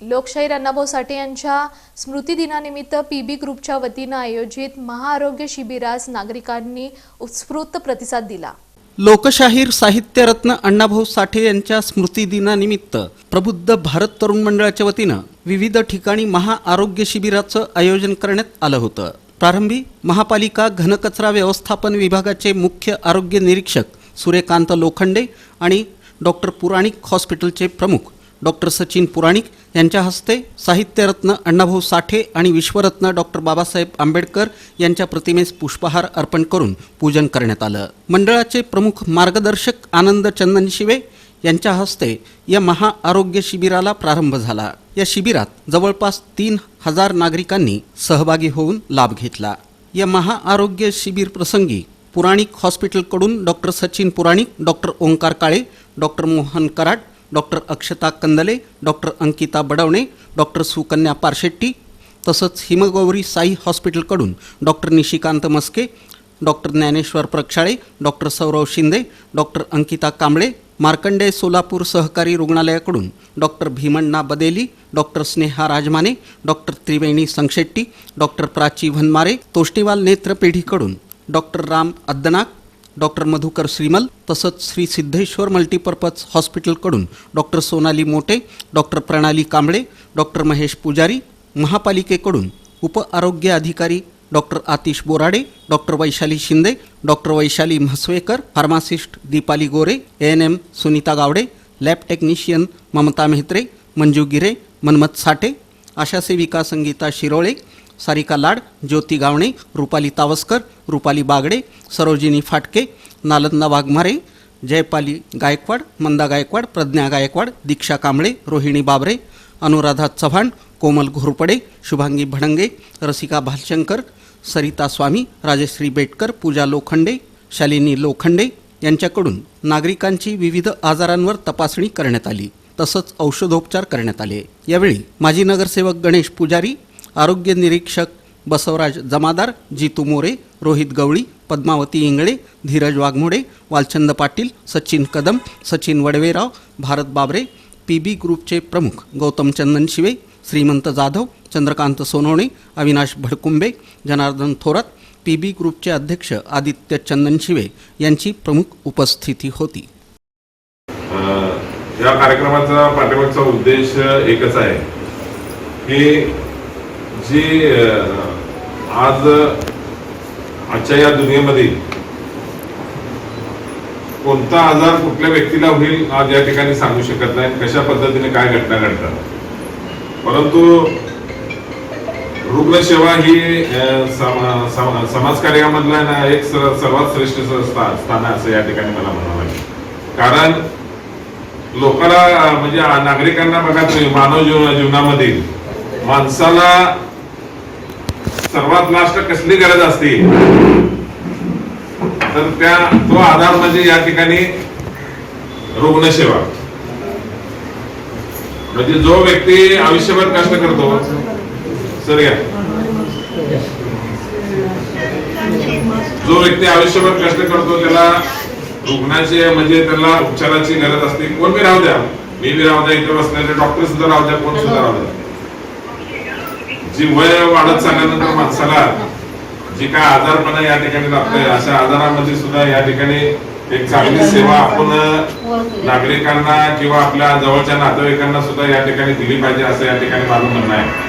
लोकशाहीर अण्णाभाऊ साठे यांच्या स्मृतिदिनानिमित्त पीबी ग्रुपच्या वतीने आयोजित महाआरोग्य शिबिरास नागरिकांनी उत्स्फूर्त प्रतिसाद दिला। लोकशाहीर साहित्यरत्न अण्णाभाऊ साठे यांच्या स्मृतिदिनानिमित्त प्रबुद्ध भारत तरुण मंडळाच्या वतीनं विविध ठिकाणी महाआरोग्य शिबिराचं आयोजन करण्यात आलं होतं। प्रारंभी महापालिका घनकचरा व्यवस्थापन विभागाचे मुख्य आरोग्य निरीक्षक सूर्यकांत लोखंडे आणि डॉक्टर पुराणिक हॉस्पिटलचे प्रमुख डॉक्टर सचिन पुराणिक यांच्या हस्ते साहित्यरत्न अण्णाभाऊ साठे आणि विश्वरत्न डॉक्टर बाबासाहेब आंबेडकर यांच्या प्रतिमेस पुष्पहार अर्पण करून पूजन करण्यात आलं। मंडळाचे प्रमुख मार्गदर्शक आनंद चंदनशिवे यांच्या हस्ते या महाआरोग्य शिबिराला प्रारंभ झाला। या शिबिरात जवळपास 3000 नागरिकांनी सहभागी होऊन लाभ घेतला। या महाआरोग्य शिबिर प्रसंगी पुराणिक हॉस्पिटलकडून doctor Sachin Puranik, doctor Omkar Kale, doctor Mohan Karad, doctor Akshata Kandale, doctor Ankita Badwane, doctor Sukanya Parshetti तसंच हिमगौरी साई हॉस्पिटलकडून doctor Nishikant Maske, doctor Dnyaneshwar Prakshale, doctor Saurav Shinde, doctor Ankita Kamble, Markande Solapur सहकारी रुग्णालयाकडून doctor Bhimanna Badeli, doctor Sneha Rajmane, doctor Triveni Sangshetti, doctor Prachi Bhanmare, Toshniwal नेत्रपेढीकडून डॉक्टर राम अद्दनाक, डॉक्टर मधुकर श्रीमल तसंच श्री सिद्धेश्वर मल्टीपर्पज हॉस्पिटलकडून doctor Sonali Mote, doctor Pranali Kamble, doctor Mahesh Pujari, महापालिकेकडून उप आरोग्य अधिकारी doctor Atish Borade, doctor Vaishali Shinde, doctor Vaishali Mhaswekar, pharmacist Deepali Gore, ANM Sunita Gawade, lab technician Mamta Mehatre, Manju Gire, Manmat साठे, आशा सेविका संगीता शिरोळे, सारिका लाड, ज्योती गावणे, रुपाली तावस्कर, रुपाली बागडे, सरोजिनी फाटके, नालंदा वाघमारे, जयपाली गायकवाड, मंदा गायकवाड, प्रज्ञा गायकवाड, दीक्षा कांबळे, रोहिणी बाबरे, अनुराधा चव्हाण, कोमल घोरपडे, शुभांगी भडंगे, रसिका भालशंकर, सरिता स्वामी, राजश्री बेटकर, पूजा लोखंडे, शालिनी लोखंडे यांच्याकडून नागरिकांची विविध आजारांवर तपासणी करण्यात आली तसंच औषधोपचार करण्यात आले। यावेळी माजी नगरसेवक गणेश पुजारी, आरोग्य निरीक्षक बसवराज जमादार, जितू मोरे, रोहित गवळी, पद्मावती इंगळे, धीरज वाघमोडे, वालचंद पाटील, सचिन कदम, सचिन वडवेराव, भारत बाबरे, पीबी ग्रुपचे प्रमुख गौतम चंदनशिवे, श्रीमंत जाधव, चंद्रकांत सोनवणे, अविनाश भडकुंबे, जनार्दन थोरात, पीबी ग्रुपचे अध्यक्ष आदित्य चंदनशिवे यांची प्रमुख उपस्थिती होती। या कार्यक्रमाचा पाठीमागचा उद्देश एकच आहे की जी आजच्या या दुनियेमध्ये कोणता आजार कुठल्या व्यक्तीला होईल आज या ठिकाणी सांगू शकत नाही, कशा पद्धतीने काय घटना घडतात, परंतु रुग्णसेवा ही समाजकार्यामधला एक सर्वात श्रेष्ठ स्थान आहे असं या ठिकाणी मला म्हणावं लागेल। कारण लोकांना म्हणजे नागरिकांना बघा, मानव जीवनामध्ये माणसाला सर्वात लास्ट कसली गरज असते तर तो आधार म्हणजे या ठिकाणी रुग्णसेवा। म्हणजे जो व्यक्ती आयुष्यभर कष्ट करतो सर या जो व्यक्ती आयुष्यभर कष्ट करतो त्याला रुग्णाचे म्हणजे त्याला उपचाराची गरज असते। कोण बी राहू द्या, मी बी राहू द्या, इथे बसलेले डॉक्टर सुद्धा राहू द्या, कोण सुद्धा राहू द्या, जी वय वाढत चालल्यानंतर माणसाला जी काय आजारपणा या ठिकाणी लागतोय अशा आजारामध्ये सुद्धा या ठिकाणी एक चांगली सेवा आपण नागरिकांना किंवा आपल्या जवळच्या नातेवाईकांना सुद्धा या ठिकाणी दिली पाहिजे असं या ठिकाणी माझं म्हणणं आहे।